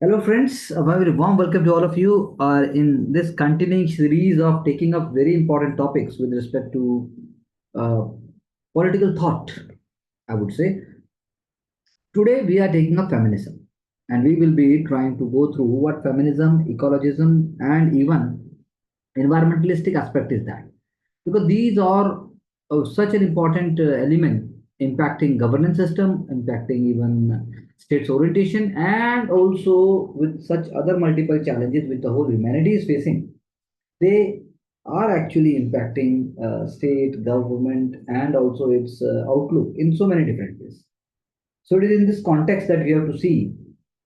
Hello, friends. A very warm welcome to all of you in this continuing series of taking up very important topics with respect to uh, political thought, I would say. Today, we are taking up feminism, and we will be trying to go through what feminism, ecologism, and even environmentalistic aspect is that. Because these are such an important element impacting governance system, impacting even states orientation, and also with such other multiple challenges which the whole humanity is facing. They are actually impacting state government and also its outlook in so many different ways. So it is in this context that we have to see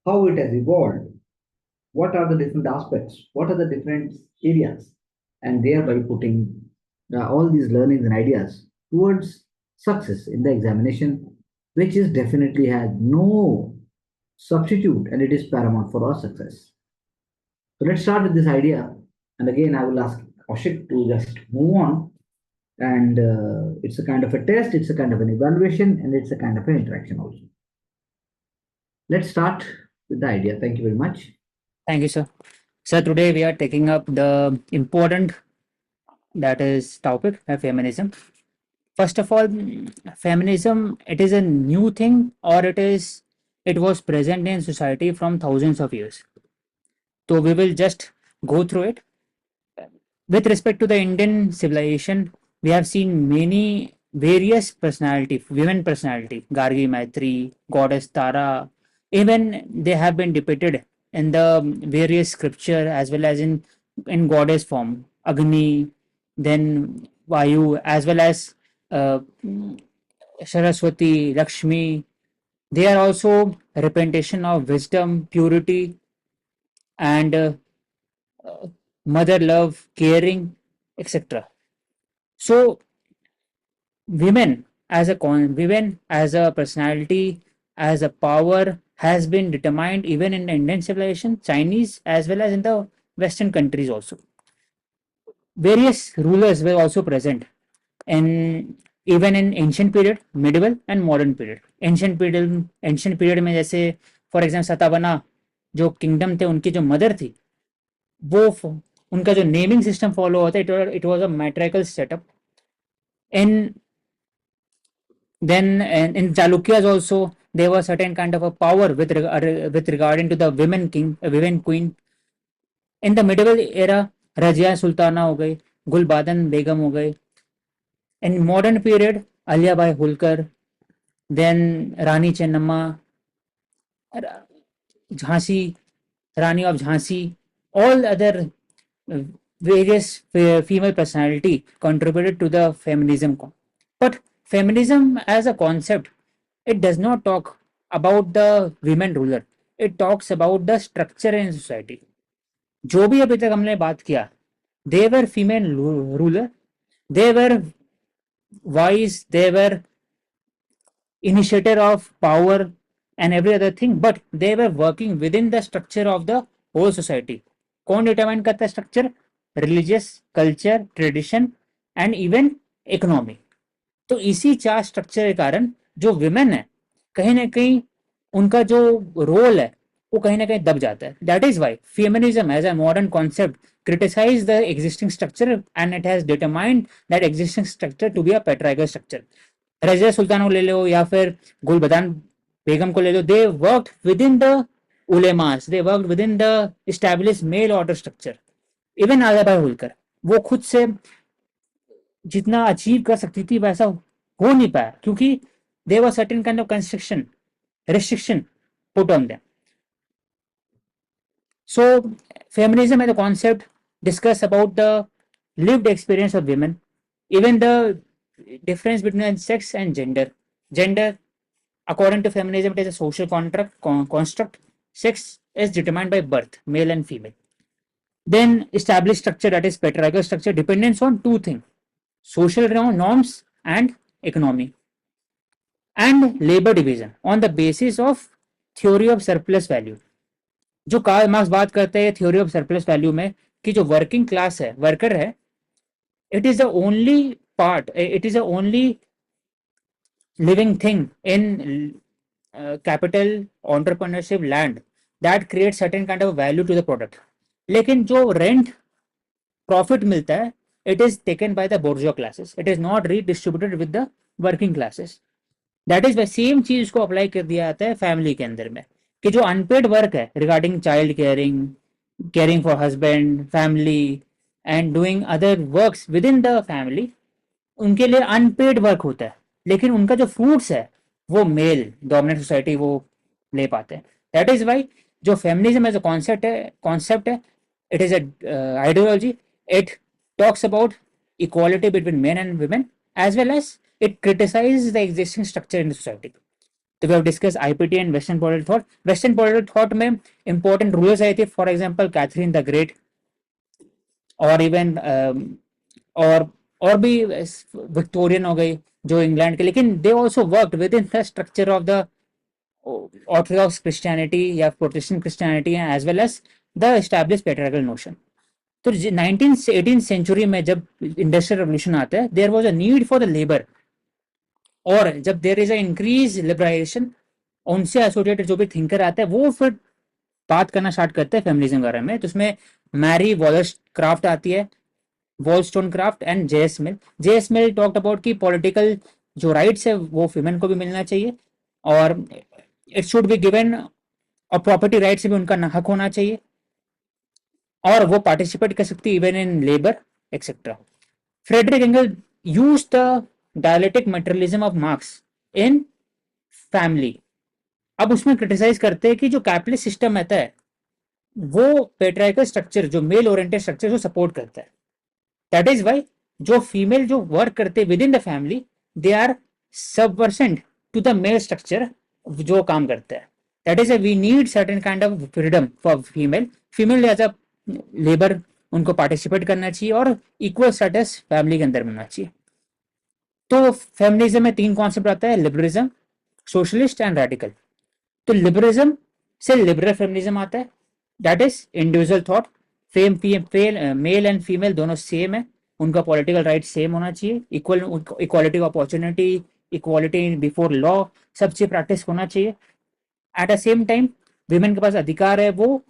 how it has evolved, what are the different aspects, what are the different areas, and thereby putting all these learnings and ideas towards success in the examination, which is definitely has no substitute and it is paramount for our success. So let's start with this idea. And again, I will ask Kaushik to just move on. And it's a kind of a test, it's a kind of an evaluation, and it's a kind of an interaction also. Let's start with the idea. Thank you very much. Thank you, sir. So today we are taking up the important that is topic feminism. First of all, feminism it is a new thing or it was present in society from thousands of years. So we will just go through it. With respect to the Indian civilization, we have seen many various personality, women personality, Gargi Maitri, Goddess Tara, even they have been depicted in the various scripture as well as in goddess form, Agni, then Vayu, as well as uh, Saraswati, Lakshmi. They are also representation of wisdom, purity, and mother love, caring, etc. So women as a personality, as a power has been determined even in the Indian civilization, Chinese as well as in the Western countries also. Various rulers were also present in even in ancient period, medieval and modern period. Ancient period में जैसे for example सतावना जो kingdom थे उनकी जो mother थी वो उनका जो नेमिंग सिस्टम फॉलो होता है it was a मैट्रिकल setup in Then in Chalukyas also there was certain kind of a power with regarding to the women king, women queen. In the medieval era, Rajia Sultana हो गई, गुलबादन बेगम हो गई. In modern period, Aliya Bai Holkar, then Rani Chennamma, Jhansi, Rani of Jhansi, all other uh, various female personality contributed to the feminism. But feminism as a concept, it does not talk about the women ruler. It talks about the structure in society. जो भी अभी तक हमने बात किया, they were female ruler, they were wise, they were initiator of power and every other thing, but they were working within the structure of the whole society. कौन determine करता है structure? Religious, culture, tradition and even economy. तो इसी चार structure के कारण जो women है कहीं ना कहीं उनका जो रोल है वो कहीं ना कहीं दब जाता है. That is why feminism as a modern concept criticize the existing structure and it has determined that existing structure to be a patriarchal structure. Razia Sultan को ले लो या फिर गुलबदान बेगम को ले लो, they work within the उलेमास, they work within the establish male order structure. Even Ahilya Bai Holkar वो खुद से जितना अचीव कर सकती थी वैसा हो नहीं पाया क्योंकि there was certain kind of construction restriction put on them. So feminism as a concept discuss about the lived experience of women, even the difference between sex and gender. Gender, according to feminism, it is a social construct. Sex is determined by birth, male and female. Then established structure, that is patriarchal structure, dependence on two things: social norms and economy. And labor division on the basis of theory of surplus value. जो Karl Marx बात करते हैं theory of surplus value में कि जो working class है, worker है, it is the only part, it is the only living thing in capital, entrepreneurship, land that create certain kind of value to the product. लेकिन जो rent profit मिलता है, it is taken by the bourgeois classes, it is not redistributed with the working classes. That is why same चीज को apply कर दिया जाता है फैमिली के अंदर में, कि जो अनपेड वर्क है regarding child caring, caring for husband, family and doing other works with in the family, उनके लिए अनपेड वर्क होता है। लेकिन उनका जो फ्रूट्स है वो मेल डोमिनेंट सोसाइटी वो ले पाते हैं। दैट इज वाई जो फेमिनिज्म एज अ कॉन्सेप्ट है, it is ideology, it talks about equality between men and women, as well as it criticizes the existing structure in the society. So we have discussed IPT and Western political thought. Western political thought में important rulers आए थे, for example Catherine the Great, और even और भी Victorian हो गई जो England के, लेकिन they also worked within the structure of the Orthodox Christianity या Protestant Christianity as well as the establish patriarchal notion. तो 18th सेंचुरी में जब इंडस्ट्रियल रेवोल्यूशन आता है, there was a need for the labour, और जब there is a increase liberalisation, उनसे associated जो भी थिंकर आते हैं वो फिर बात करना स्टार्ट करते हैं फेमिनिज्म के बारे में। तो उसमें मैरी वॉलस क्राफ्ट आती है, Wollstonecraft and JS Mill. JS Mill talked about कि पॉलिटिकल जो राइट्स है वो फीमेन को भी मिलना चाहिए, और इट शुड बी गिवन, और प्रॉपर्टी राइट्स भी उनका हक होना चाहिए, और वो पार्टिसिपेट कर सकती है even in labour etcetera. Frederick Engel use the dialectic materialism of Marx in family. अब उसमें क्रिटिसाइज करते हैं कि जो कैपिटलिस्ट सिस्टम रहता है वो पेट्रियार्कल स्ट्रक्चर, जो मेल ओरिएंटेड स्ट्रक्चर को सपोर्ट करता है। दैट इज वाई जो फीमेल जो वर्क करते हैं within the family, they are subservient to the male structure जो काम करता है। That is we need certain kind of freedom for female as a labour, उनको पार्टिसिपेट करना चाहिए, और इक्वल स्टेटस फैमिली के अंदर मिलना चाहिए। तो फेमिनिज्म में 3 कॉन्सेप्ट आता है, लिबरलिज्म, सोशलिस्ट एंड रेडिकल। तो लिबरलिज्म से लिबरल फेमिनिज्म आता है, that is individual thought, mail and female दोनों सेम है, उनका पॉलिटिकल राइट सेम होना चाहिए, equality of opportunity, equality before law, सब चीज प्रैक्टिस होना चाहिए। At the same time women के पास अधिकार है, वो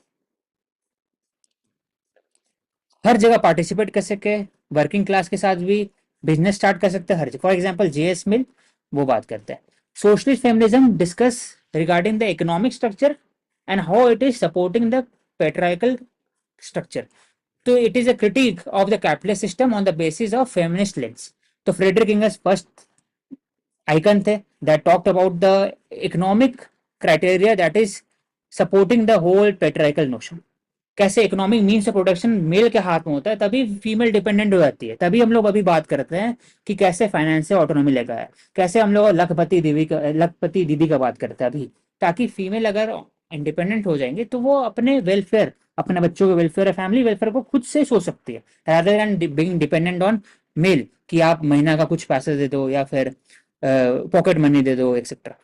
हर जगह पार्टिसिपेट कर सके, वर्किंग क्लास के साथ भी बिजनेस स्टार्ट कर सकते हैं हर जगह। फॉर एग्जाम्पल जेएस मिल वो बात करते हैं। Socialist feminism discuss regarding the economic structure and how it is supporting the patriarchal structure. तो it is a critique of the capitalist system on the basis of feminist lens. तो Friedrich Engels first icon थे that talked about the economic criteria that is supporting the whole patriarchal notion. कैसे economic means of production male के हाथ में होता है, तभी female dependent हो जाती है। तभी हम लोग अभी बात करते हैं कि कैसे फाइनेंशियल ऑटोनॉमी लेकर है, कैसे हम लोग लखपति दीदी का बात करते हैं अभी, ताकि फीमेल अगर इंडिपेंडेंट हो जाएंगे तो वो अपने वेलफेयर, अपने बच्चों के वेलफेयर, फैमिली वेलफेयर को खुद से सोच सकती है, rather than being dependent on male, कि आप महीना का कुछ पैसे दे दो या फिर पॉकेट मनी दे दो एक्सेट्रा।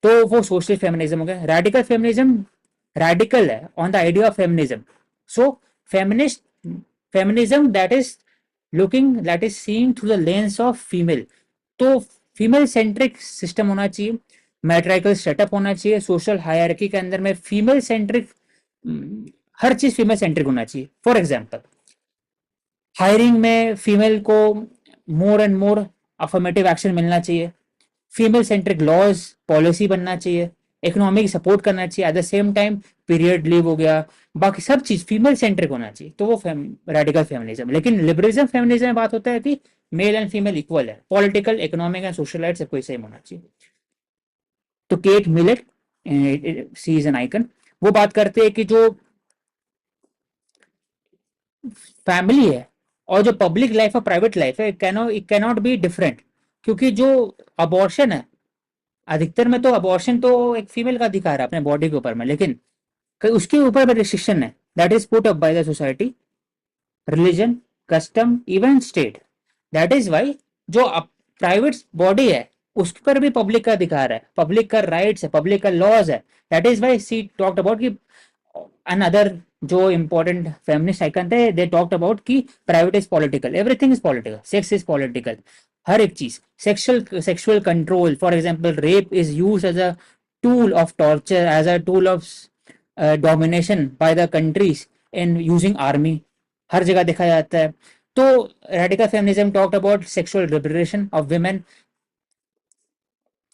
तो वो सोशल फेमिनिज्म हो गया। Radical feminism radical on the idea of feminism. So feminism that is seeing through the lens of female. तो फीमेल सेंट्रिक सिस्टम होना चाहिए, मैट्रिकल सेटअप होना चाहिए, सोशल हायरार्की के अंदर में फीमेल सेंट्रिक, हर चीज फीमेल सेंट्रिक होना चाहिए। फॉर एग्जांपल हायरिंग में फीमेल को more and more affirmative action मिलना चाहिए, फीमेल सेंट्रिक लॉज पॉलिसी बनना चाहिए, इकोनॉमिक सपोर्ट करना चाहिए, at the same time period leave हो गया, बाकी सब चीज फीमेल सेंट्रिक होना चाहिए। तो वो रेडिकल फेमिनिज्म। लेकिन लिबरलिज्म फेमिनिज्म में बात होता है कि मेल एंड फीमेल इक्वल है, political, economic and social right सबको सेम होना चाहिए। तो Kate Millett, she is an icon, वो बात करते हैं कि जो फैमिली है और जो पब्लिक लाइफ और प्राइवेट लाइफ है, इट कैनॉट बी डिफरेंट। क्योंकि जो अबॉर्शन है, अधिकतर में तो अबॉर्शन तो एक फीमेल का अधिकार है अपने बॉडी के ऊपर में, लेकिन उसके ऊपर भी रिस्ट्रिक्शन है, that is put up by the society, religion, custom, even state. That is why जो प्राइवेट बॉडी है उस पर भी पब्लिक का अधिकार है, पब्लिक का राइट्स है, पब्लिक का लॉज है। That is why she talked about कि अनदर जो इंपॉर्टेंट फेमिनिस्ट आइकन थे, दे टॉक्ड अबाउट कि private is political, everything is political, sex is political, हर एक चीज, sexual control, for example rape is used as a tool of torture, as a tool of domination by the countries in using army, हर जगह देखा जाता है। तो radical feminism talked about sexual liberation of women,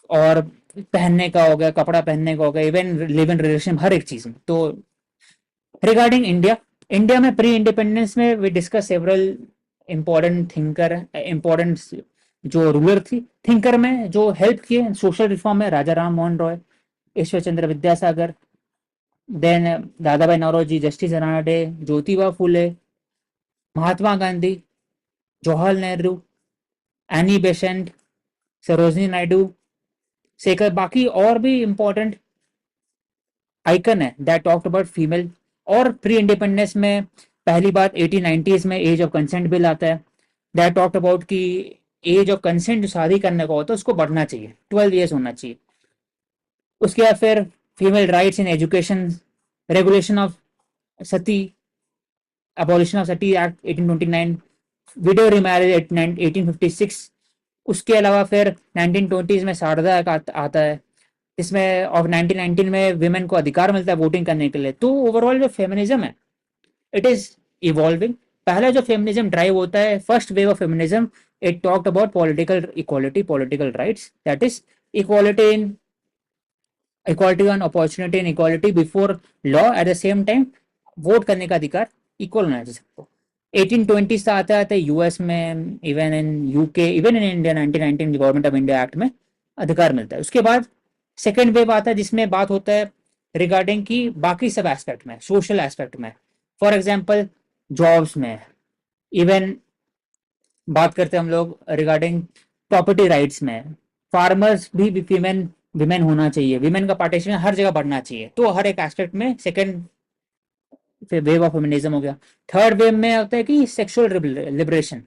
और पहनने का हो गया, कपड़ा पहनने का हो गया, इवन लिव इन रिलेशन, हर एक चीज में। तो रिगार्डिंग इंडिया, इंडिया में प्री इंडिपेंडेंस में we discuss several important thinker, important जो रूलर थी, थिंकर में जो हेल्प किए सोशल रिफॉर्म में, Raja Ram Mohan Roy, Ishwar Chandra Vidyasagar, then Dadabhai Naoroji, justice Ranade, Jyotiba Phule, Mahatma Gandhi, Jawaharlal Nehru, Annie Besant, Sarojini Naidu, Shekhar, बाकी और भी इम्पोर्टेंट आइकन है दैट टॉक्ड अबाउट फीमेल। और प्री इंडिपेंडेंस में पहली बात 1890s में एज ऑफ कंसेंट बिल आता है, दैट टॉक्ड अबाउट कि एज ऑफ कंसेंट जो शादी करने का होता है उसको बढ़ना चाहिए, 12 years होना चाहिए। उसके बाद फिर female rights in education, regulation of Sati, abolition of Sati act 1829, window remarriage 1856। उसके अलावा फिर 1920s में शारदा एक्ट आता है, इसमें और 1919 में विमेन को अधिकार मिलता है वोटिंग करने के लिए। तो ओवरऑल जो फेमिनिज्म है, इट इज इवॉल्विंग। पहला जो फेमिनिज्म ड्राइव होता है, first wave of feminism, it talked about political equality, political rights, that is equality in, equality on opportunity in equality before law, eight the same time vote करने का अधिकार equal होना चाहिए सबको। 1820 से आते आते यूएस में, even in UK, even in India 1919 government of India act में अधिकार मिलता है। उसके बाद सेकेंड वेव आता है जिसमें बात होता है रिगार्डिंग की बाकी सब एस्पेक्ट में, सोशल एस्पेक्ट में, फॉर एग्जाम्पल जॉब्स में, इवन बात करते हैं हम लोग रिगार्डिंग प्रॉपर्टी राइट्स में, फार्मर्स भी फीमेन विमेन होना चाहिए, विमेन का पार्टिसिपेशन हर जगह बढ़ना चाहिए। तो हर एक एस्पेक्ट में सेकेंड वेव ऑफ फेमिनिज्म हो गया। थर्ड वेव में होता है कि सेक्सुअल लिबरेशन,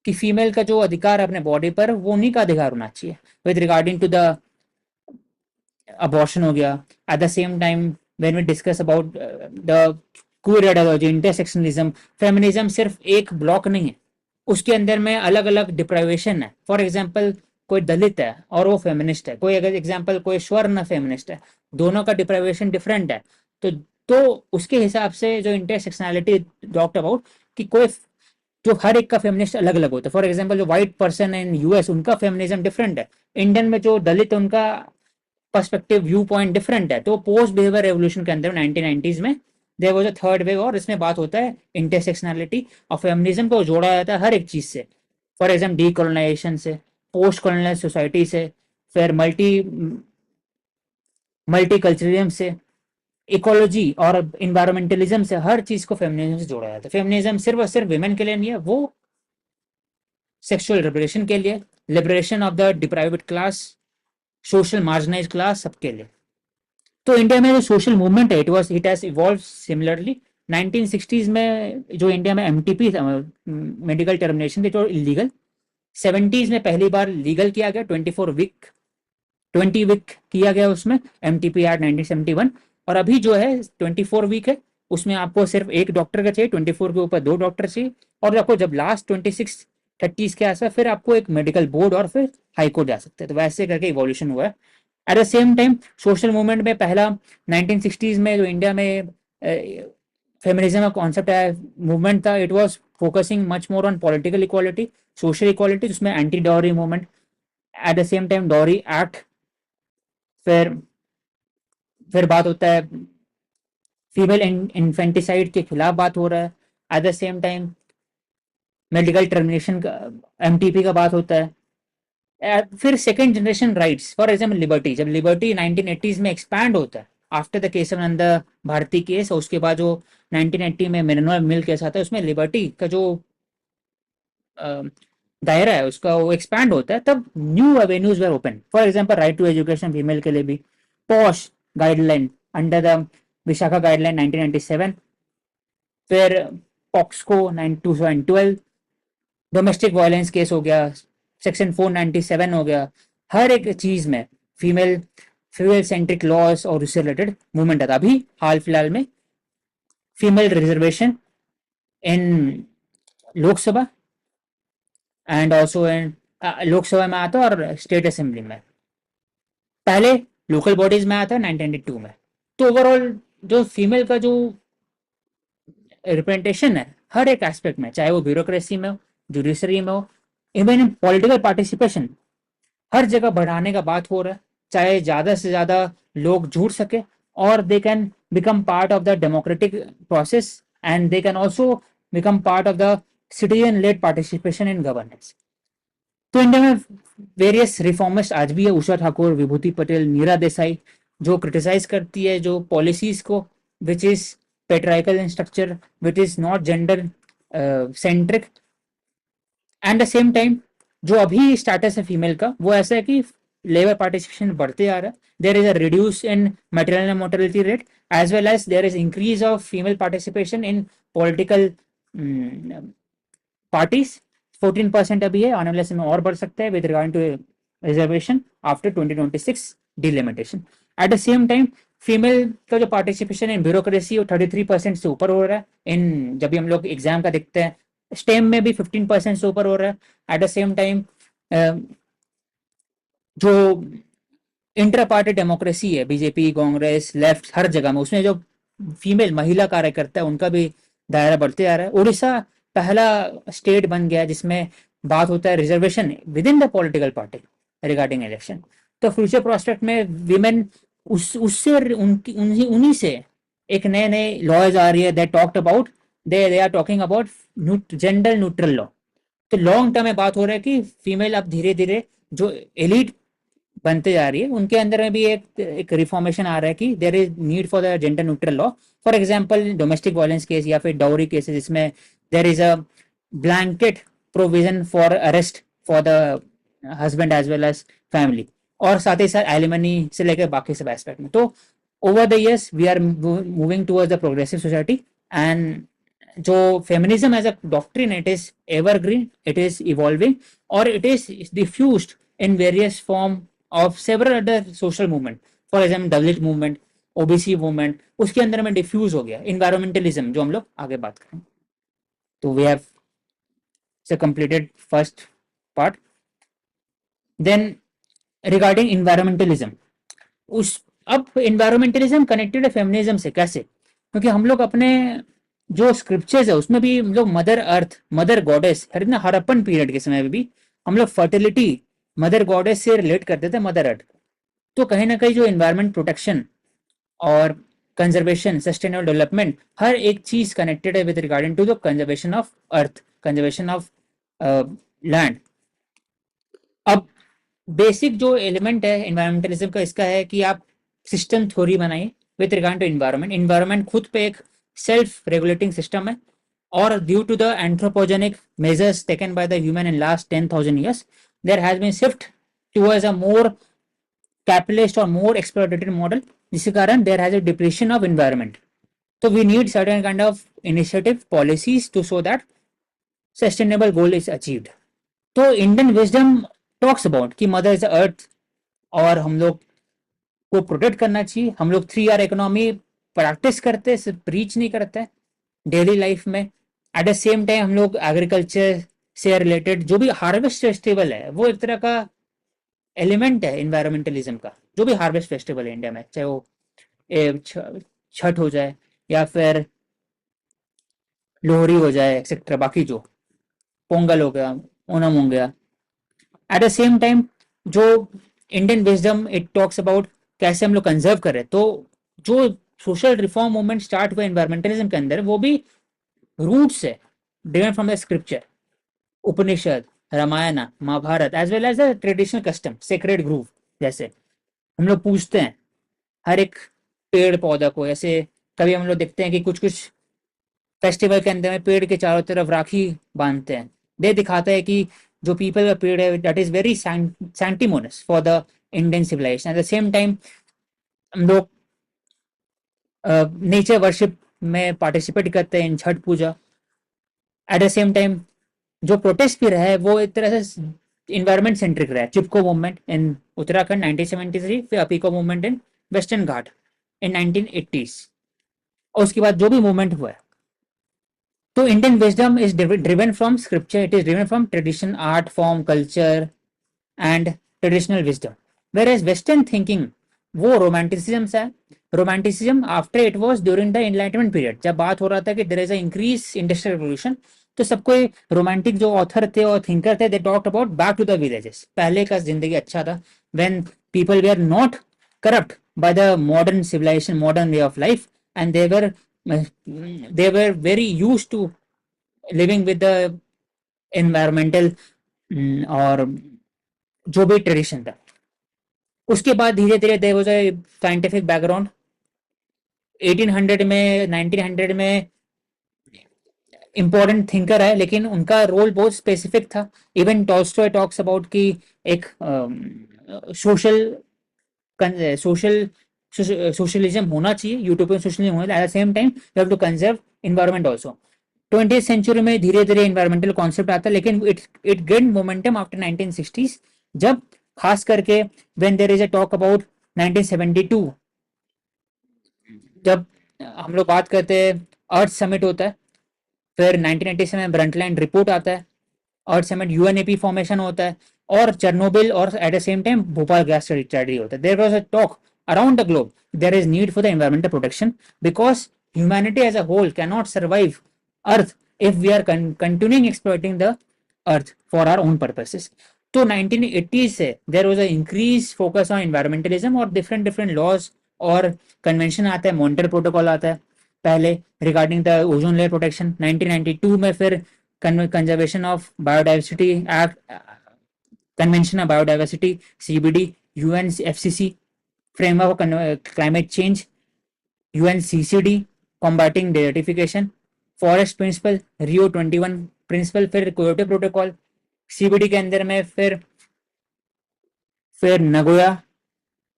कि फीमेल का जो अधिकार है अपने बॉडी पर, वो उन्हीं का अधिकार होना चाहिए, with regarding to the abortion हो गया। At the same time when we discuss about the queer ideology, intersectionalism, feminism सिर्फ एक ब्लॉक नहीं है, उसके अंदर में अलग अलग डिप्राइवेशन है। फॉर एग्जाम्पल कोई दलित है और वो फेमिनिस्ट है, कोई अगर एग्जाम्पल कोई स्वर्ण फेमिनिस्ट है, दोनों का डिप्राइवेशन डिफरेंट है। तो उसके हिसाब से जो इंटरसेक्शनैलिटी टॉक्ड अबाउट, कि कोई जो हर एक का फेमिनिस्ट अलग अलग होता है। फॉर एग्जाम्पल जो व्हाइट पर्सन इन यूएस, उनका फेमिनिज्म डिफरेंट है, इंडियन में जो दलित है उनका पर्सपेक्टिव व्यू पॉइंट डिफरेंट है। तो पोस्ट बिहेवियर रेवोल्यूशन के अंदर 1990s में there was a third wave, और इसमें बात होता है इंटरसेक्शनैलिटी और फेमिनिज्म को जोड़ा जाता है हर एक चीज से, फॉर एग्जाम्पल डीकोलोनाइजेशन से, पोस्ट कॉलोनियल सोसाइटी से, फिर मल्टीकल्चरलिज्म से, इकोलॉजी और इन्वायरमेंटलिज्म से, हर चीज को फेमिनिज्म से जोड़ा जाता है। फेमिनिज्म सिर्फ और सिर्फ विमेन के लिए नहीं है, वो सेक्सुअल लिबरेशन के लिए, liberation of the deprived class, social marginalise class, सबके लिए। तो इंडिया में जो सोशल मूवमेंट है, it has evolve similarly. 1960s में जो इंडिया में एमटीपी मेडिकल टर्मिनेशन थी, जो इलीगल, 70s में पहली बार लीगल किया गया, 20 वीक किया गया उसमें, एमटीपी एक्ट 1971। और अभी जो है 24 वीक है, उसमें आपको सिर्फ एक डॉक्टर का चाहिए, 24 के ऊपर 2 डॉक्टर चाहिए। और आपको जब लास्ट 26-30s के आसपास फिर आपको एक मेडिकल बोर्ड और फिर हाई कोर्ट जा सकते हैं। तो वैसे करके इवोल्यूशन हुआ है। At the same time social movement में पहला 1960s में जो इंडिया में फेमिनिज्म का कॉन्सेप्ट है, मूवमेंट था, it was focusing much more on political equality, social equality, जिसमें anti dowry movement, at the same time dowry act, फिर बात होता है फीमेल इन्फेंटिसाइड के खिलाफ बात हो रहा है, at the same time medical termination का, एमटीपी का बात होता है। फिर second generation rights, for example liberty, जब लिबर्टी 1980s में एक्सपैंड होता है after the Kesavananda Bharati case, और उसके बाद जो 1980 में मिनरल मिल केस आता है, उसमें लिबर्टी का जो दायरा है उसका वो एक्सपैंड होता है, तब new avenues were open. For example right to education female के लिए भी, POSH guideline under the Vishaka guideline 1997, फिर पॉक्सको 2012, डोमेस्टिक वायलेंस केस हो गया, सेक्शन 497 हो गया। हर एक चीज में फीमेल फीमेल सेंट्रिक लॉस और उससे रिलेटेड मूवमेंट आता। अभी हाल फिलहाल में female reservation in Lok Sabha and also in, Lok Sabha में आता और स्टेट असेंबली में, पहले लोकल बॉडीज में आता 1992 में। तो ओवरऑल जो फीमेल का जो रिप्रेजेंटेशन है हर एक एस्पेक्ट में, चाहे वो ब्यूरोक्रेसी में हो, जुडिशरी में हो, इवन इन पॉलिटिकल पार्टिसिपेशन, हर जगह बढ़ाने का बात हो रहा है, चाहे ज्यादा से ज्यादा लोग जुड़ सके और they can become part of the democratic process and they can also become part of the citizen led participation in governance. तो इंडिया में वेरियस रिफॉर्मिस्ट आज भी है, उषा ठाकुर, विभूति पटेल, नीरा देसाई, जो क्रिटिसाइज करती है जो पॉलिसीज को which is patriarchal in structure, which is not gender centric, and the same time जो अभी स्टेटस है फीमेल का वो ऐसा है कि लेबर पार्टिसिपेशन बढ़ते जा रहा है, there is a reduce in maternal mortality rate as well as there is increase of female participation in political parties. 14% अभी है, आने वाले समय और बढ़ सकता है with regard to reservation after 2026 delimitation. At the same time female का जो पार्टिसिपेशन इन ब्यूरोक्रेसी वो 33% से ऊपर हो रहा है। इन जब भी हम लोग एग्जाम का देखते हैं स्टेम में भी 15% से ऊपर हो रहा है। एट द सेम टाइम जो इंटर पार्टी डेमोक्रेसी है, बीजेपी, कांग्रेस, लेफ्ट, हर जगह में उसमें जो फीमेल महिला कार्यकर्ता है उनका भी दायरा बढ़ते जा रहा है। उड़ीसा पहला स्टेट बन गया जिसमें बात होता है reservation with in the political party regarding election. तो फ्यूचर प्रोस्पेक्ट में विमेन उससे उनकी उन्हीं से एक नए नए लॉज आ रही है that talked about, they are talking about gender neutral law. तो लॉन्ग टर्म में बात हो रहा है कि फीमेल अब धीरे धीरे जो एलिट बनते जा रही है उनके अंदर में भी एक रिफॉर्मेशन आ रहा है कि there is need for the gender neutral law. For example domestic violence case या फिर डाउरी केसेस जिसमें there is a blanket provision for arrest for the husband as well as family, और साथ ही साथ एलिमनी से लेकर बाकी सब एस्पेक्ट में। तो over the years we are moving towards the progressive society and जो feminism as a doctrine it is evergreen, it is evolving और it is diffused in various form of several other social movement, for example Dalit movement, OBC movement, उसके अंदर में diffuse हो गया इन्वायरमेंटलिज्म जो हम लोग आगे बात करें। तो we have completed first part. Then regarding environmentalism, उस अब इन्वायरमेंटलिज्म कनेक्टेड है फेमिनिज्म से कैसे, क्योंकि हम लोग अपने जो स्क्रिप्चर्स है उसमें भी हम लोग मदर अर्थ, मदर गॉडेस, ना हड़प्पन पीरियड के समय में भी हम लोग फर्टिलिटी मदर गॉडेस से रिलेट करते थे मदर अर्थ। तो कहीं ना कहीं जो इन्वायरमेंट प्रोटेक्शन और कंजर्वेशन, सस्टेनेबल डेवलपमेंट, हर एक चीज कनेक्टेड है with regarding to the conservation of earth, conservation of land. अब बेसिक जो एलिमेंट है इन्वायरमेंटलिज्म का इसका है कि आप सिस्टम थ्योरी बनाइए with regard to environment. Environment खुद पे एक सेल्फ रेगुलेटिंग सिस्टम है और due to the anthropogenic measures taken by the human in last 10,000 years there has been shift towards a more capitalist or more exploitative model, जिसके कारण there has a depletion of environment. So we need certain kind of initiative policies to show that sustainable goal is achieved. तो Indian wisdom talks about कि mother is earth और हम लोग को protect करना चाहिए। हम लोग 3R इकोनॉमी प्रैक्टिस करते हैं, सिर्फ प्रीच नहीं करते डेली लाइफ में। एट द सेम टाइम हम लोग एग्रीकल्चर से रिलेटेड जो भी हार्वेस्ट फेस्टिवल है वो एक तरह का एलिमेंट है इन्वायरमेंटलिज्म का। जो भी हार्वेस्ट फेस्टिवल है इंडिया में, चाहे वो छठ हो जाए या फिर लोहड़ी हो जाए एक्सेट्रा, बाकी जो पोंगल हो गया, ओणम हो गया। एट द सेम टाइम जो Indian wisdom it talks about कैसे हम लोग कंजर्व करें। तो जो सोशल रिफॉर्म मूवमेंट स्टार्ट हुआ एनवायरमेंटलिज्म के अंदर वो भी रूट से driven from the scripture, Upanishad, Ramayana, Mahabharata as well as the traditional custom, sacred grove. जैसे हम लोग पूछते हैं हर एक पेड़ पौधा को, ऐसे कभी हम लोग देखते हैं कि कुछ कुछ फेस्टिवल के अंदर में पेड़ के चारों तरफ राखी बांधते हैं। दे दिखाता है कि जो पीपल का पेड़ है that is very sanctimonious for the Indian civilisation. At the same time हम लोग नेचर वर्शिप में पार्टिसिपेट करते हैं in Chhath Puja. At the same time जो प्रोटेस्ट भी रहा है वो एक तरह से इन्वायरमेंट सेंट्रिक रहा है। चिपको मूवमेंट इन उत्तराखंड 1973, फिर अपीको movement in western Ghat in 1980s, और उसके बाद जो भी मूवमेंट हुआ है। तो Indian wisdom is driven from scripture, it is driven from tradition, art form, culture and traditional wisdom. Whereas western thinking वो रोमांटिसिज्म से है, romanticism after it was during the enlightenment period, जब बात हो रहा था कि there is a increase industrial revolution, तो सब कोई रोमांटिक जो ऑथर थे और थिंकर थे, they talked about back to the villages, पहले का जिंदगी अच्छा था, व्हेन पीपल वे are not corrupt by the modern civilization, modern way of life, and they were very used to living with the environmental और जो भी ट्रेडिशन था। उसके बाद धीरे धीरे there was a scientific background. 1800 में 1900 में इंपॉर्टेंट थिंकर है, लेकिन उनका रोल बहुत स्पेसिफिक था। इवन टॉल्स्टॉय टॉक्स अबाउट कि एक सोशल सोशल सोशलिज्म होना चाहिए, यूटोपियन सोशलिज्म होना चाहिए, at the same time you have to conserve environment also. 20th century में धीरे धीरे एनवायरमेंटल कॉन्सेप्ट आता है, लेकिन it gain momentum after 1960s, जब खास करके when there is a talk about 1972, जब हम लोग बात करते हैं अर्थ समिट होता है, फिर 1987 में ब्रंटलैंड रिपोर्ट आता है, अर्थ समिट यूएनईपी फॉर्मेशन होता है, और चेरनोबिल, और at the same time Bhopal gas tragedy होता है। There was a talk around the globe there is need for the environmental protection because humanity as a whole can not survive earth if we are continuing exploiting the earth for our own purposes. तो 1980 से there was a increase focus on environmentalism और different different laws और convention आता है, Montreal protocol आता है पहले regarding the ozone layer protection. 1992 में फिर conservation of biodiversity act, convention of biodiversity CBD, UNFCCC framework climate change, UNCCD combating desertification, forest principle, Rio 21 principle, फिर क्योटो प्रोटोकॉल सीबीडी के अंदर में, फिर नगोया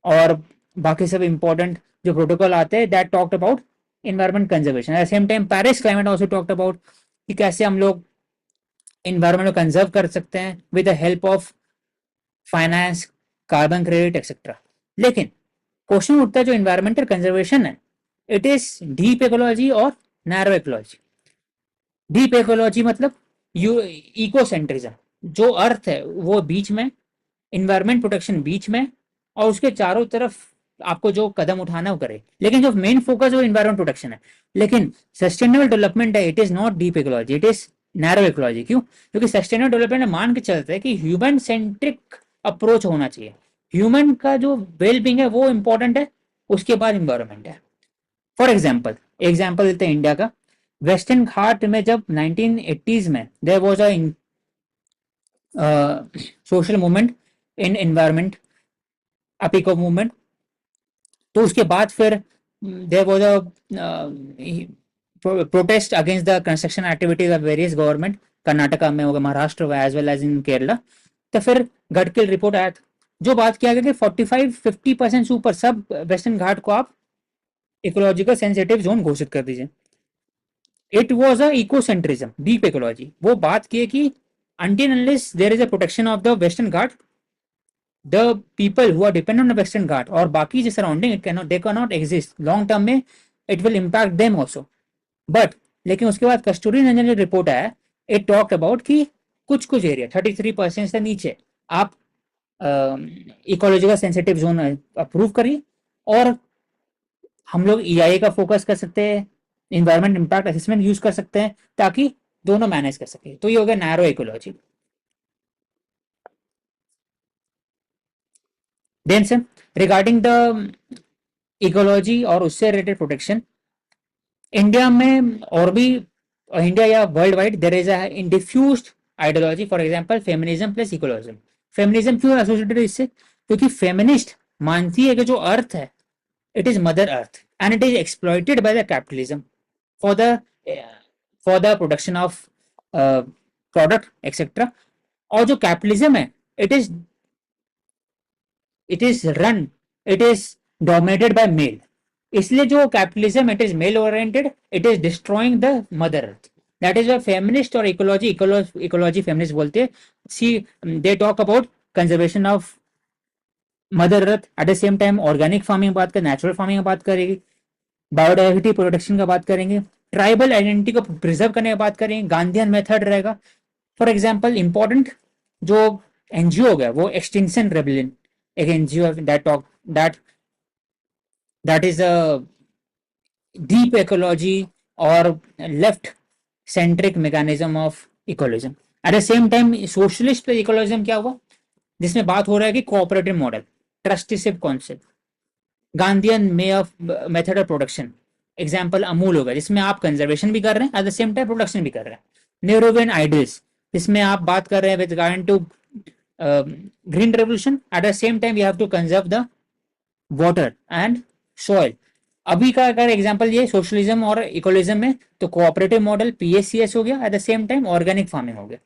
और बाकी सब इंपॉर्टेंट जो प्रोटोकॉल आते हैं that talked about environment conservation. Eight the same time Paris climate also talked about कि कैसे हम लोग एनवायरमेंट को कंजर्व कर सकते हैं with the help of finance, carbon credit etcetera. लेकिन क्वेश्चन उठता है जो एनवायरमेंटल कंजर्वेशन है, इट इज डीप इकोलॉजी और नैरो इकोलॉजी। डीप इकोलॉजी मतलब यू इकोसेंट्रिज्म, जो अर्थ है वो बीच में, इन्वायरमेंट प्रोटेक्शन बीच में, और उसके चारों तरफ आपको जो कदम उठाना वो करे, लेकिन जो मेन फोकस वो इन्वायरमेंट प्रोटेक्शन है। लेकिन सस्टेनेबल डेवलपमेंट है, it is not deep ecology, it is narrow ecology. क्यों? क्योंकि सस्टेनेबल डेवलपमेंट मान के चलते हैं कि ह्यूमन सेंट्रिक अप्रोच होना चाहिए, ह्यूमन का जो वेलबींग है वो इंपॉर्टेंट है, उसके बाद इन्वायरमेंट है। फॉर एग्जाम्पल एग्जाम्पल देते हैं इंडिया का। वेस्टर्न घाट में जब 1980s में there was a social movement in environment, Appiko movement, तो उसके बाद फिर there was a protest against the construction activities of various government, Karnataka में होगा, Maharashtra as well as in Kerala. तो फिर गडकरी रिपोर्ट आया था, जो बात किया गया कि 45-50% से ऊपर सब वेस्टर्न घाट को आप इकोलॉजिकल सेंसिटिव जोन घोषित कर दीजिए। It was a ecocentrism, deep ecology. वो बात की कि until unless there is a protection of the western ghat, the people who are dependent on the western ghat और बाकी जो surrounding it cannot, they cannot exist long term में, it will impact them also। but लेकिन उसके बाद कस्तूरी रंजन जो report आया, it talk about कि कुछ कुछ एरिया 33% से नीचे आप इकोलॉजिकल सेंसिटिव जोन अप्रूव करिए, और हम लोग ईआईए का फोकस कर सकते हैं, इन्वायरमेंट इम्पैक्ट असेसमेंट यूज कर सकते हैं, ताकि दोनों मैनेज कर सके। तो ये हो गया नैरो इकोलॉजी। देन से रिगार्डिंग द इकोलॉजी और उससे रिलेटेड प्रोटेक्शन, इंडिया में और भी, इंडिया या world wide there is a diffused ideology. For example feminism plus ecologism. Feminism क्यों एसोसिएटेड है इससे? क्योंकि फेमिनिस्ट मानती है कि जो अर्थ है it is mother earth and it is exploited by the capitalism for the production of product etcetera. और जो कैपिटलिज्म है it is run, it is dominated by male. इसलिए जो capitalism it is male oriented, it is destroying the mother earth. That is why feminist और ecology feminist बोलते हैं। See they talk about conservation of mother earth, at the same time organic farming बात करें, natural farming बात करेंगे, biodiversity protection का बात करेंगे, ट्राइबल आइडेंटिटी को प्रिजर्व करने की बात करेंगे, गांधीयन मेथड रहेगा। फॉर एग्जाम्पल इंपॉर्टेंट जो एनजीओ हो गया वो एक्सटिंक्शन रेबेलियन, एक NGO that that is a deep ecology or left centric mechanism of ecologism. At the same time socialist ecologism क्या हुआ, जिसमें बात हो रहा है कि cooperative model, trusteeship concept, Gandhian may of method of production, example Amul होगा जिसमें आप कंजर्वेशन भी कर रहे हैं eight the same time production भी कर रहे हैं, नेहरूवियन आइडियल्स जिसमें आप बात कर रहे हैं with regard to green revolution at the same time we have to conserve the water and soil. अभी का अगर एग्जांपल ये सोशलिज्म और इकोलिज्म में तो कोऑपरेटिव मॉडल पीएससीएस हो गया, at the same time organic farming हो गया।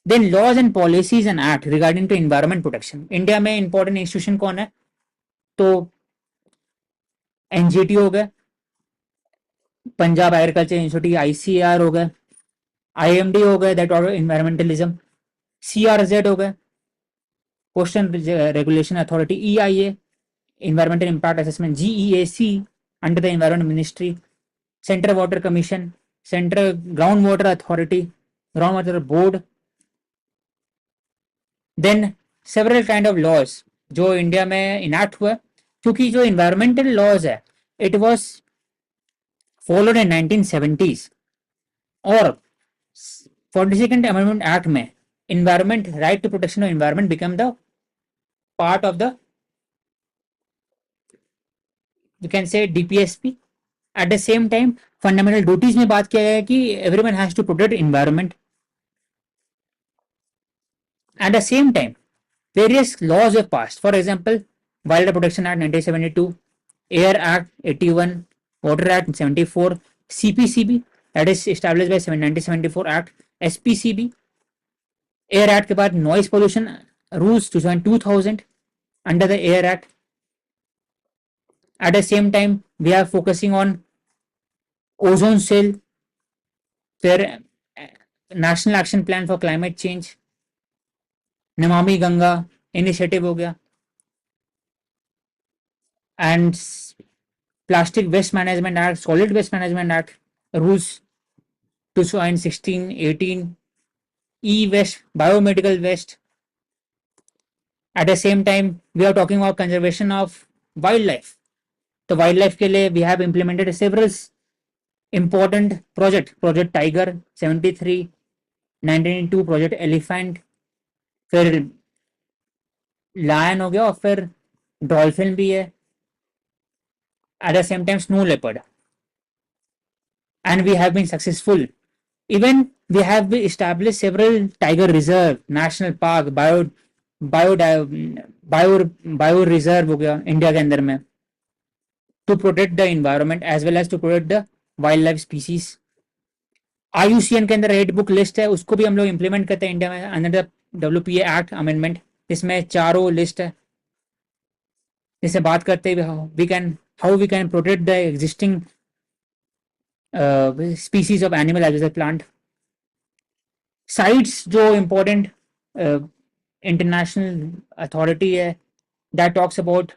Then laws and policies and act regarding to environment protection, India में इंपॉर्टेंट इंस्टीट्यूशन कौन है, तो एनजीटी हो गया, पंजाब एग्रीकल्चर इंस्टीट्यूट आईसीआर हो गया, आईएमडी हो गया दैट ऑफ इन्वायरमेंटलिज्म, सीआरजेड हो गया coastal regulation authority, EIA environmental impact assessment, GEAC under the environment ministry, central water commission, central groundwater authority, groundwater board, then several kind of laws जो India में enact हुआ, क्योंकि जो environmental laws है it was followed in 1970s और 42nd amendment act में environment right to protection of environment become the part of the, you can say, DPSP. At the same time fundamental duties में बात किया गया है कि everyone has to protect environment. At the same time various laws of past, for example wild protection act 1972, air act 81, water act 74, CPCB that is established by 1974 act, SPCB, air act के बाद noise pollution rules 2000 under the air act. At the same time we are focusing on ozone cell, फिर national action plan for climate change, Namami Gange initiative हो गया, and plastic waste management act, solid waste management act rules 2016, 18, E waste, biomedical waste. At the same time we are talking about conservation of wild life, तो wild life के लिए we have implemented several important project tiger 73, 1992 project elephant, फिर lion हो गया और फिर dolphin भी है, at the same time snow leopard, and we have been successful. Even we have established several tiger reserve, national park, bio bio bio reserve हो गया India के अंदर में, to protect the environment as well as to protect the wild life species. IUCN के अंदर red book list है, उसको भी हम लोग इंप्लीमेंट करते हैं इंडिया में under the WPA act amendment, जिसमें चारों लिस्ट है, जिसे बात करते हैं how we can protect the existing species of animal as well as plant. CITES जो इम्पोर्टेंट इंटरनेशनल अथॉरिटी है that talks about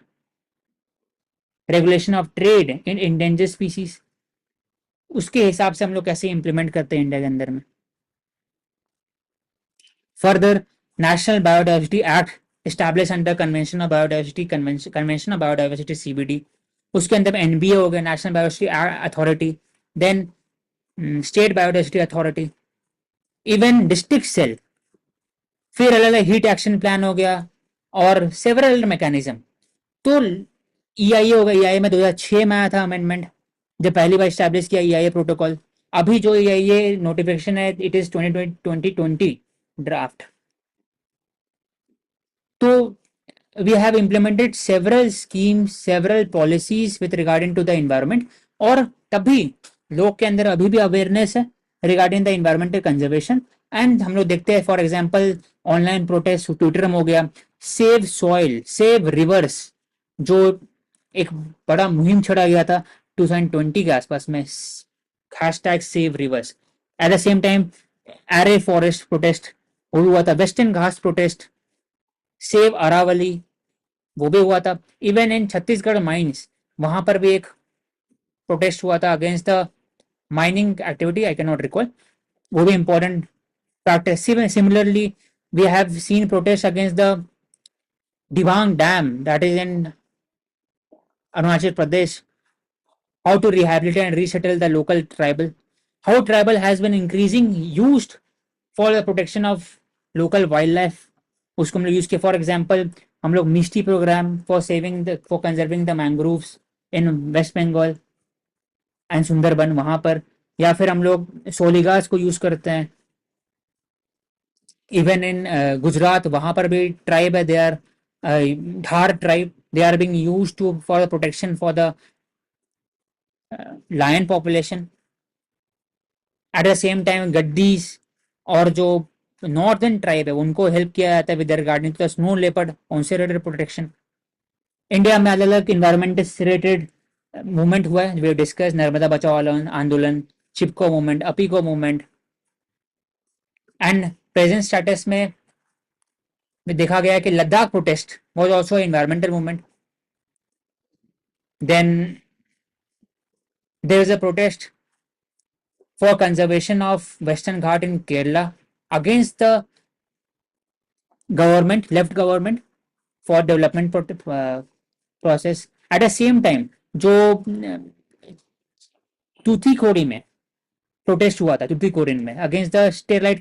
regulation of trade in endanger species, उसके हिसाब से हम लोग कैसे इंप्लीमेंट करते हैं इंडिया के अंदर में। Further national biodiversity act establish under convention of biodiversity, convention of biodiversity CBD, उसके अंदर एनबीए हो गया, national biodiversity authority, then state biodiversity authority, even district cell, फिर अलग अलग हीट एक्शन प्लान हो गया और सेवरल मैकेनिज्म। तो ईआईए हो गया, ईआईए में 2006 में आया था अमेंडमेंट जब पहली बार स्टैब्लिश किया ईआईए प्रोटोकॉल। अभी जो ईआईए नोटिफिकेशन है इट इज 2020 ड्राफ्ट। तो we have implemented several schemes, several policies with regarding to the environment, और तभी लोग के अंदर अभी भी अवेयरनेस है regarding the environmental conservation. And हम लोग देखते हैं for example online protest Twitter में हो गया, सेव सॉइल सेव रिवर्स, जो एक बड़ा मुहिम छड़ा गया था 2020 के आसपास में, hashtag save reverse. Eight the same time array forest protest वो भी हुआ था, वेस्टर्न घास प्रोटेस्ट, सेव अरावली वो भी हुआ था, इवन इन छत्तीसगढ़ माइंस वहां पर भी एक प्रोटेस्ट हुआ था against the mining activity, I can not recall, वो भी important practice. Similarly we have seen protest against the Dibang dam that is in Arunachal Pradesh, how to rehabilitate and resettle the local tribal, how tribal has been increasing used for the protection of local wildlife. उसको हम लोग use किया, for example हम लोग MISHTI programme for saving the for conserving the mangroves in West Bengal and Sundarban वहां पर, या फिर हम लोग सोलिगास को यूज करते हैं इवन इन गुजरात, वहां पर भी ट्राइब है, they are Dhar tribe, they are being used to for the protection for the lion population. At the same time Gaddis और जो नॉर्दर्न ट्राइब है उनको हेल्प किया जाता है with regarding to the snow leopard, उनसे रिलेटेड प्रोटेक्शन. इंडिया में अलग अलग इन्वायरमेंट से रिलेटेड मूवमेंट हुआ है, we discuss Narmada Bachao Andolan, Chipko movement, Appiko movement. And present status में देखा गया है कि Ladakh protest was also environmental movement. Then there is a protest for conservation of Western Ghat in Kerala against the government, left government, for development process. At the same time, जो तूतीकोड़ी में protest हुआ था, तूतीकोरिन में against the Sterlite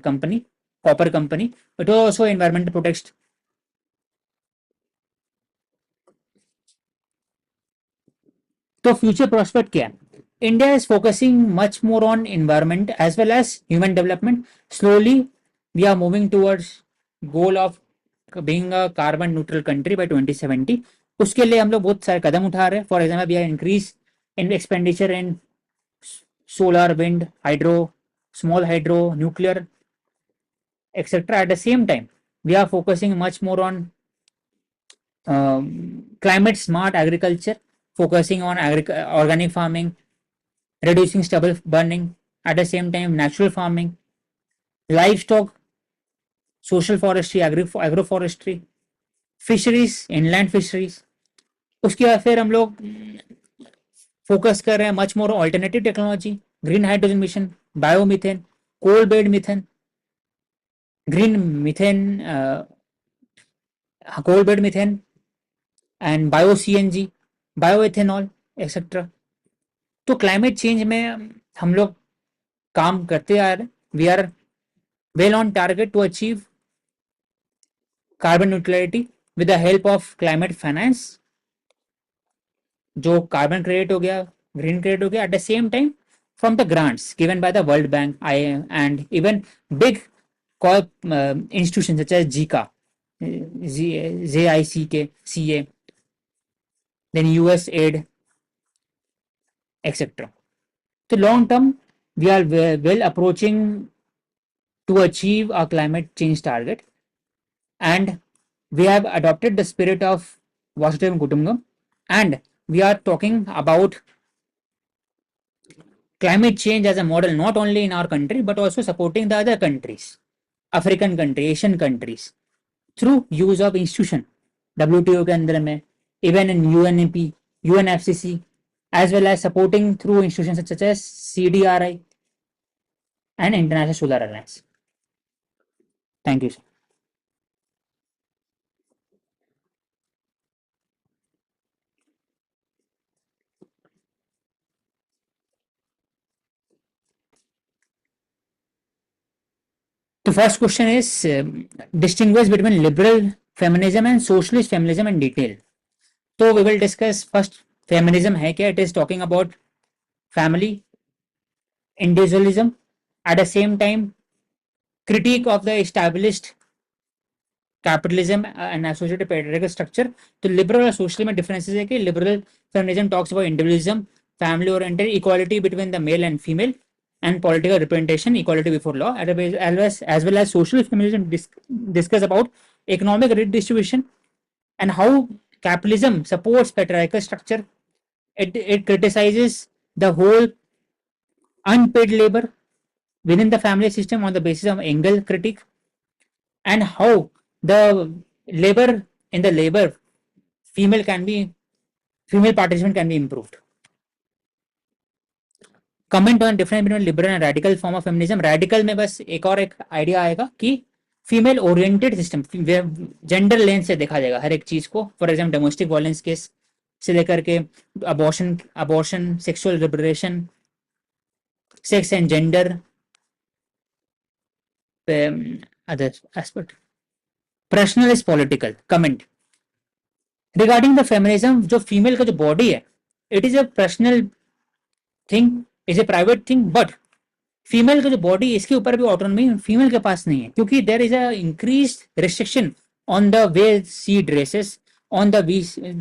company, copper company, it was also environmental protest. तो future prospect क्या है? India is focusing much more on environment as well as human development. Slowly, we are moving towards goal of being a carbon neutral country by 2070. उसके लिए हम लोग बहुत सारे कदम उठा रहे हैं. For example, we are increase in expenditure in solar, wind, hydro, small hydro, nuclear, etc. At the same time, we are focusing much more on climate smart agriculture, focusing on organic farming, reducing stubble burning, at the same time natural farming, livestock, social forestry, agroforestry, fisheries, inland fisheries. उसके बाद फिर हम लोग focus कर रहे हैं much more alternative technology, green hydrogen mission, biomethane, coal bed methane, green methane, coal bed methane and bio CNG, bio ethanol, etcetera. तो climate change में हम लोग काम करते आ रहे. We are well on target to achieve carbon neutrality with the help of climate finance, जो carbon credit हो गया, ग्रीन क्रेडिट हो गया, at the same time from the grants given by the world bank I and even big institution such as JICA, JICK, then US aid, etc. So long term, we are well approaching to achieve our climate change target, and we have adopted the spirit of Vasudhaivam Kutumbakam, and we are talking about climate change as a model not only in our country but also supporting the other countries, African countries, Asian countries, through use of institution WTO के अंदर में, even in UNEP, UNFCCC, as well as supporting through institutions such as CDRI and International Solar Alliance. Thank you, sir. The first question is distinguish between liberal feminism and socialist feminism in detail. So we will discuss first feminism है क्या. It is talking about family, individualism, at the same time critique of the established capitalism and associated patriarchal structure. तो liberal और social में differences है कि liberal feminism talks about individualism, family oriented, equality between the male and female, and political representation, equality before law, as well as social feminism discuss about economic redistribution and how capitalism supports patriarchal structure. It criticizes the whole unpaid labor within the family system on the basis of Engel critique, and how the labor in the labor female participation can be improved. Comment on difference between liberal and radical form of feminism. Radical में बस एक idea आएगा कि female oriented system, gender lens से देखा जाएगा हर एक चीज को. For example domestic violence case, से लेकर के abortion, sexual liberation, sex and gender, other aspect. Personal is political. Comment regarding the feminism, जो फीमेल का जो बॉडी है, it is a personal thing, is a private thing, but female का जो body, इसके ऊपर भी ऑटोनॉमी फीमेल के पास नहीं है, क्योंकि there is a increase restriction on the way she dresses, on the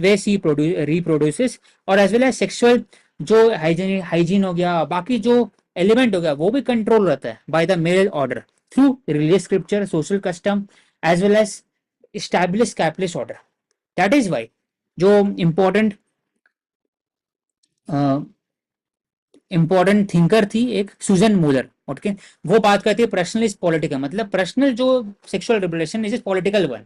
way she reproduces, और एज वेल एज सेक्सुअल जो हाइजीन हो गया, बाकी जो एलिमेंट हो गया, वो भी कंट्रोल रहता है by the male order through religious scripture, social custom, as well as established capitalist order. That is why जो इम्पोर्टेंट थिंकर थी एक सुजन मूलर, ओके, वो बात करती है पर्सनल इज पॉलिटिकल, मतलब पर्सनल जो sexual liberation is political one.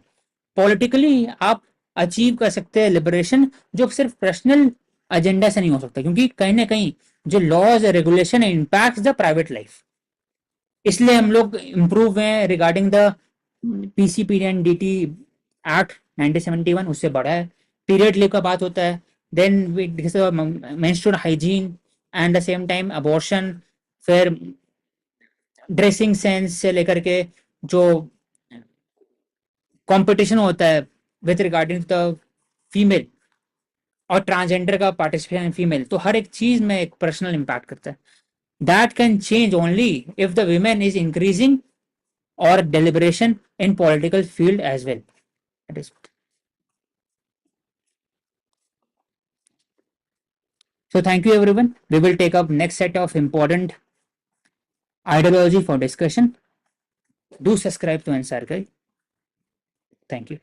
Politically आप अचीव कर सकते हैं लिबरेशन, जो सिर्फ पर्सनल एजेंडा से नहीं हो सकता, क्योंकि कहीं ना कहीं जो laws regulation impact the private life. इसलिए हम लोग इम्प्रूव हैं रिगार्डिंग द PCPD&DT एक्ट 1971, उससे बड़ा है. पीरियड लीव का बात होता है, then menstrual hygiene and the same time abortion, फिर ड्रेसिंग सेंस से लेकर के जो कंपटीशन होता है विथ रिगार्डिंग द फीमेल, और ट्रांसजेंडर का पार्टिसिपेशन फीमेल, तो हर एक चीज में एक पर्सनल इम्पैक्ट करता है. That can change only if the women is increasing or deliberation in political field as well. That is. So thank you everyone. We will take up next set of important ideology for discussion. Do subscribe to Ansar Guide. Thank you.